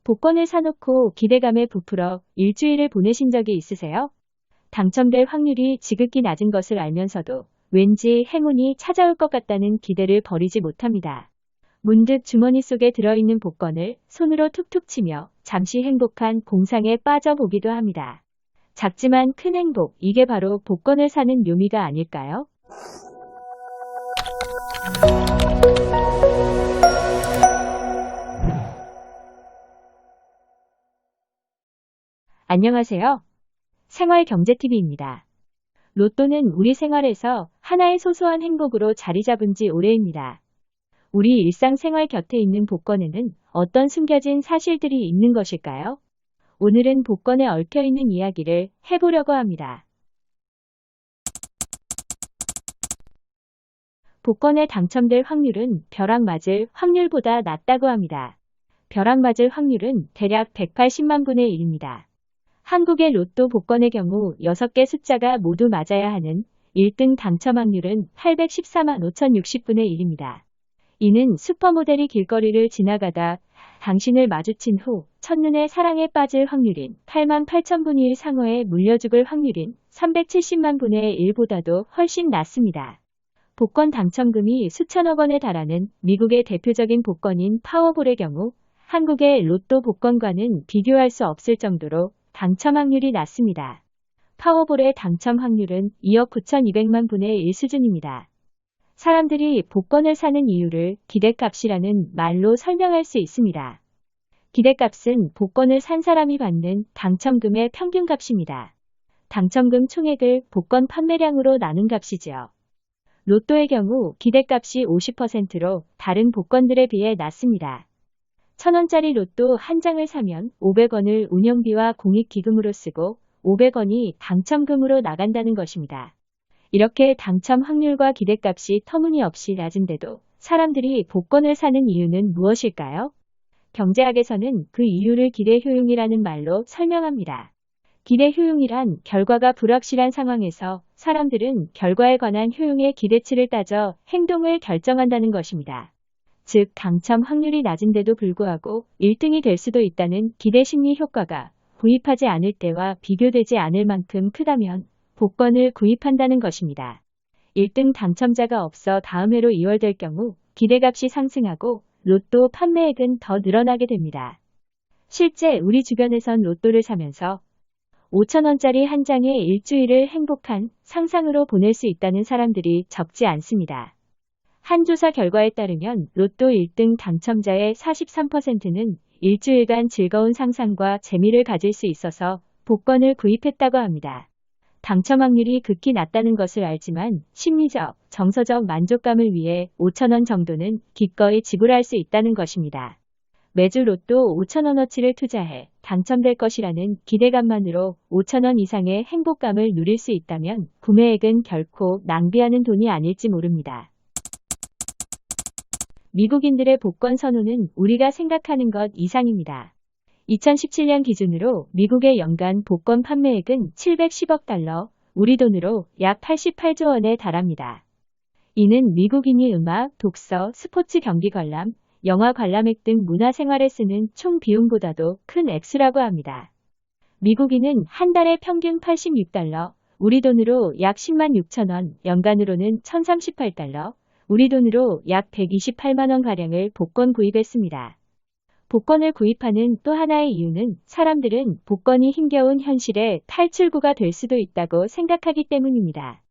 복권을 사놓고 기대감에 부풀어 일주일을 보내신 적이 있으세요? 당첨될 확률이 지극히 낮은 것을 알면서도 왠지 행운이 찾아올 것 같다는 기대를 버리지 못합니다. 문득 주머니 속에 들어있는 복권을 손으로 툭툭 치며 잠시 행복한 공상에 빠져보기도 합니다. 작지만 큰 행복, 이게 바로 복권을 사는 묘미가 아닐까요? 안녕하세요. 생활경제TV입니다. 로또는 우리 생활에서 하나의 소소한 행복으로 자리 잡은 지 오래입니다. 우리 일상생활 곁에 있는 복권에는 어떤 숨겨진 사실들이 있는 것일까요? 오늘은 복권에 얽혀있는 이야기를 해보려고 합니다. 복권에 당첨될 확률은 벼락 맞을 확률보다 낮다고 합니다. 벼락 맞을 확률은 대략 180만 분의 1입니다. 한국의 로또 복권의 경우 6개 숫자가 모두 맞아야 하는 1등 당첨 확률은 814만 5060분의 1입니다. 이는 슈퍼모델이 길거리를 지나가다 당신을 마주친 후 첫눈에 사랑에 빠질 확률인 8만 8천분의 1 상어에 물려 죽을 확률인 370만 분의 1보다도 훨씬 낮습니다. 복권 당첨금이 수천억 원에 달하는 미국의 대표적인 복권인 파워볼의 경우 한국의 로또 복권과는 비교할 수 없을 정도로 당첨 확률이 낮습니다. 파워볼의 당첨 확률은 2억 9,200만 분의 1 수준입니다. 사람들이 복권을 사는 이유를 기대값이라는 말로 설명할 수 있습니다. 기대값은 복권을 산 사람이 받는 당첨금의 평균값입니다. 당첨금 총액을 복권 판매량으로 나눈 값이지요. 로또의 경우 기대값이 50%로 다른 복권들에 비해 낮습니다. 1,000원짜리 로또 한 장을 사면 500원을 운영비와 공익기금으로 쓰고 500원이 당첨금으로 나간다는 것입니다. 이렇게 당첨 확률과 기대값이 터무니없이 낮은데도 사람들이 복권을 사는 이유는 무엇일까요? 경제학에서는 그 이유를 기대효용이라는 말로 설명합니다. 기대효용이란 결과가 불확실한 상황에서 사람들은 결과에 관한 효용의 기대치를 따져 행동을 결정한다는 것입니다. 즉, 당첨 확률이 낮은데도 불구하고 1등이 될 수도 있다는 기대심리 효과가 구입하지 않을 때와 비교되지 않을 만큼 크다면 복권을 구입한다는 것입니다. 1등 당첨자가 없어 다음 해로 이월될 경우 기대값이 상승하고 로또 판매액은 더 늘어나게 됩니다. 실제 우리 주변에선 로또를 사면서 5,000원짜리 한 장에 일주일을 행복한 상상으로 보낼 수 있다는 사람들이 적지 않습니다. 한 조사 결과에 따르면 로또 1등 당첨자의 43%는 일주일간 즐거운 상상과 재미를 가질 수 있어서 복권을 구입했다고 합니다. 당첨 확률이 극히 낮다는 것을 알지만 심리적, 정서적 만족감을 위해 5,000원 정도는 기꺼이 지불할 수 있다는 것입니다. 매주 로또 5,000원어치를 투자해 당첨될 것이라는 기대감만으로 5,000원 이상의 행복감을 누릴 수 있다면 구매액은 결코 낭비하는 돈이 아닐지 모릅니다. 미국인들의 복권 선호는 우리가 생각하는 것 이상입니다. 2017년 기준으로 미국의 연간 복권 판매액은 710억 달러, 우리 돈으로 약 88조 원에 달합니다. 이는 미국인이 음악, 독서, 스포츠 경기 관람, 영화 관람액 등 문화생활에 쓰는 총 비용보다도 큰 액수라고 합니다. 미국인은 한 달에 평균 86달러, 우리 돈으로 약 10만 6천 원, 연간으로는 1,038달러, 우리 돈으로 약 128만 원가량을 복권 구입했습니다. 복권을 구입하는 또 하나의 이유는 사람들은 복권이 힘겨운 현실의 탈출구가 될 수도 있다고 생각하기 때문입니다.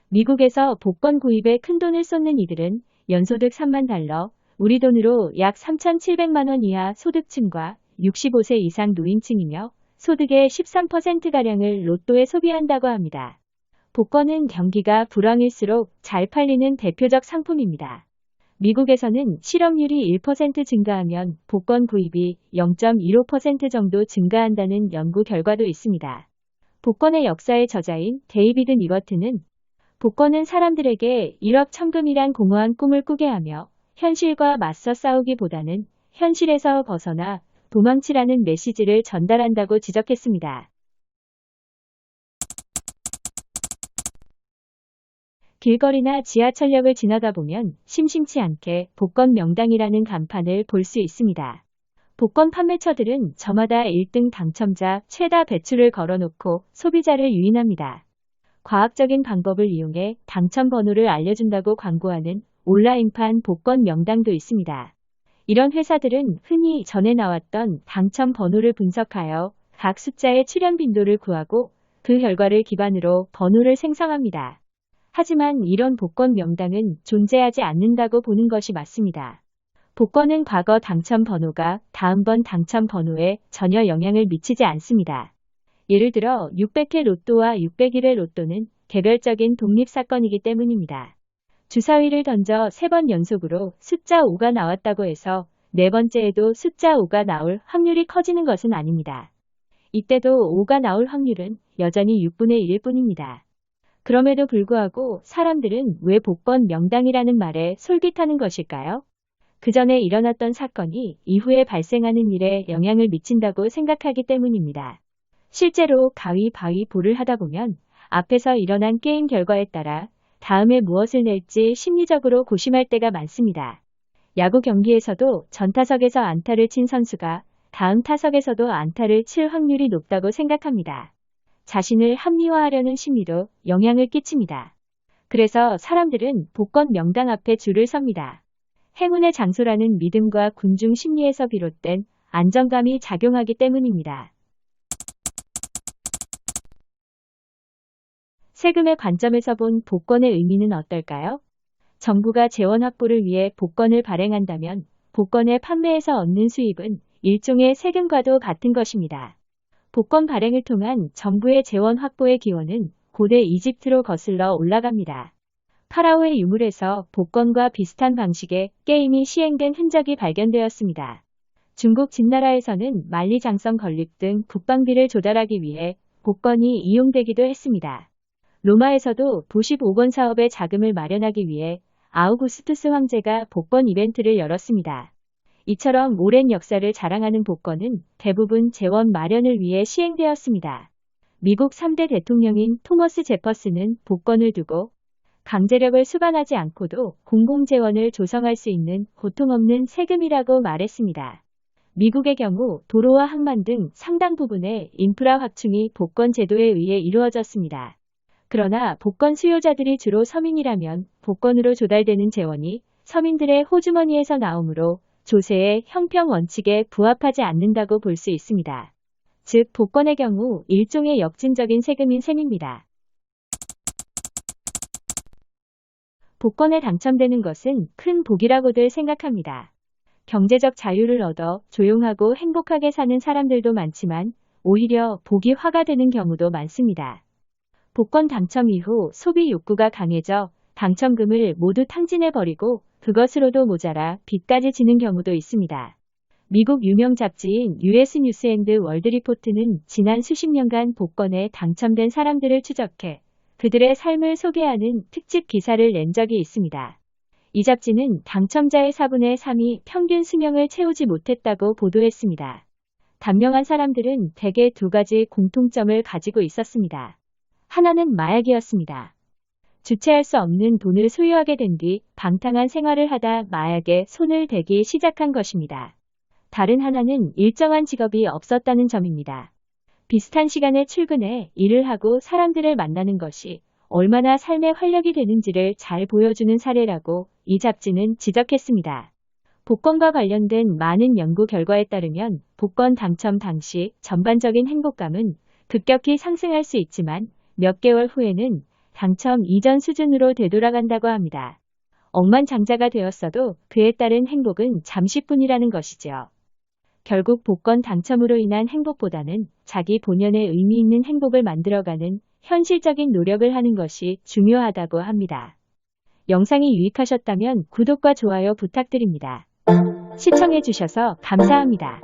미국에서 복권 구입에 큰돈을 쏟는 이들은 연소득 3만 달러, 우리 돈으로 약 3,700만 원 이하 소득층과 65세 이상 노인층이며 소득의 13%가량을 로또에 소비한다고 합니다. 복권은 경기가 불황일수록 잘 팔리는 대표적 상품입니다. 미국에서는 실업률이 1% 증가하면 복권 구입이 0.15% 정도 증가한다는 연구 결과도 있습니다. 복권의 역사의 저자인 데이비드 니버트는 복권은 사람들에게 1억 천금이란 공허한 꿈을 꾸게 하며 현실과 맞서 싸우기보다는 현실에서 벗어나 도망치라는 메시지를 전달한다고 지적했습니다. 길거리나 지하철역을 지나다 보면 심심치 않게 복권 명당이라는 간판을 볼 수 있습니다. 복권 판매처들은 저마다 1등 당첨자 최다 배출을 걸어놓고 소비자를 유인합니다. 과학적인 방법을 이용해 당첨 번호를 알려준다고 광고하는 온라인판 복권 명당도 있습니다. 이런 회사들은 흔히 전에 나왔던 당첨 번호를 분석하여 각 숫자의 출현 빈도를 구하고 그 결과를 기반으로 번호를 생성합니다. 하지만 이런 복권 명당은 존재하지 않는다고 보는 것이 맞습니다. 복권은 과거 당첨 번호가 다음번 당첨 번호에 전혀 영향을 미치지 않습니다. 예를 들어 600회 로또와 601회 로또는 개별적인 독립사건이기 때문입니다. 주사위를 던져 3번 연속으로 숫자 5가 나왔다고 해서 네 번째에도 숫자 5가 나올 확률이 커지는 것은 아닙니다. 이때도 5가 나올 확률은 여전히 6분의 1일 뿐입니다. 그럼에도 불구하고 사람들은 왜 복권 명당이라는 말에 솔깃하는 것일까요? 그 전에 일어났던 사건이 이후에 발생하는 일에 영향을 미친다고 생각하기 때문입니다. 실제로 가위바위보를 하다 보면 앞에서 일어난 게임 결과에 따라 다음에 무엇을 낼지 심리적으로 고심할 때가 많습니다. 야구 경기에서도 전 타석에서 안타를 친 선수가 다음 타석에서도 안타를 칠 확률이 높다고 생각합니다. 자신을 합리화하려는 심리로 영향을 끼칩니다. 그래서 사람들은 복권 명당 앞에 줄을 섭니다. 행운의 장소라는 믿음과 군중 심리에서 비롯된 안정감이 작용하기 때문입니다. 세금의 관점에서 본 복권의 의미는 어떨까요? 정부가 재원 확보를 위해 복권을 발행한다면 복권의 판매에서 얻는 수입은 일종의 세금과도 같은 것입니다. 복권 발행을 통한 정부의 재원 확보의 기원은 고대 이집트로 거슬러 올라갑니다. 파라오의 유물에서 복권과 비슷한 방식의 게임이 시행된 흔적이 발견되었습니다. 중국 진나라에서는 만리장성 건립 등 국방비를 조달하기 위해 복권이 이용되기도 했습니다. 로마에서도 도시 복원 사업에 자금을 마련하기 위해 아우구스투스 황제가 복권 이벤트를 열었습니다. 이처럼 오랜 역사를 자랑하는 복권은 대부분 재원 마련을 위해 시행되었습니다. 미국 3대 대통령인 토머스 제퍼슨은 복권을 두고 강제력을 수반하지 않고도 공공재원을 조성할 수 있는 고통 없는 세금이라고 말했습니다. 미국의 경우 도로와 항만 등 상당 부분의 인프라 확충이 복권 제도에 의해 이루어졌습니다. 그러나 복권 수요자들이 주로 서민이라면 복권으로 조달되는 재원이 서민들의 호주머니에서 나오므로 조세의 형평 원칙에 부합하지 않는다고 볼 수 있습니다. 즉 복권의 경우 일종의 역진적인 세금인 셈입니다. 복권에 당첨되는 것은 큰 복이라고들 생각합니다. 경제적 자유를 얻어 조용하고 행복하게 사는 사람들도 많지만 오히려 복이 화가 되는 경우도 많습니다. 복권 당첨 이후 소비 욕구가 강해져 당첨금을 모두 탕진해버리고 그것으로도 모자라 빚까지 지는 경우도 있습니다. 미국 유명 잡지인 US 뉴스 앤드 월드 리포트는 지난 수십 년간 복권에 당첨된 사람들을 추적해 그들의 삶을 소개하는 특집 기사를 낸 적이 있습니다. 이 잡지는 당첨자의 4분의 3이 평균 수명을 채우지 못했다고 보도했습니다. 단명한 사람들은 대개 두 가지 공통점을 가지고 있었습니다. 하나는 마약이었습니다. 주체할 수 없는 돈을 소유하게 된 뒤 방탕한 생활을 하다 마약에 손을 대기 시작한 것입니다. 다른 하나는 일정한 직업이 없었다는 점입니다. 비슷한 시간에 출근해 일을 하고 사람들을 만나는 것이 얼마나 삶의 활력이 되는지를 잘 보여주는 사례라고 이 잡지는 지적했습니다. 복권과 관련된 많은 연구 결과에 따르면 복권 당첨 당시 전반적인 행복감은 급격히 상승할 수 있지만 몇 개월 후에는 당첨 이전 수준으로 되돌아간다고 합니다. 억만장자가 되었어도 그에 따른 행복은 잠시뿐이라는 것이죠. 결국 복권 당첨으로 인한 행복보다는 자기 본연의 의미 있는 행복을 만들어가는 현실적인 노력을 하는 것이 중요하다고 합니다. 영상이 유익하셨다면 구독과 좋아요 부탁드립니다. 시청해주셔서 감사합니다.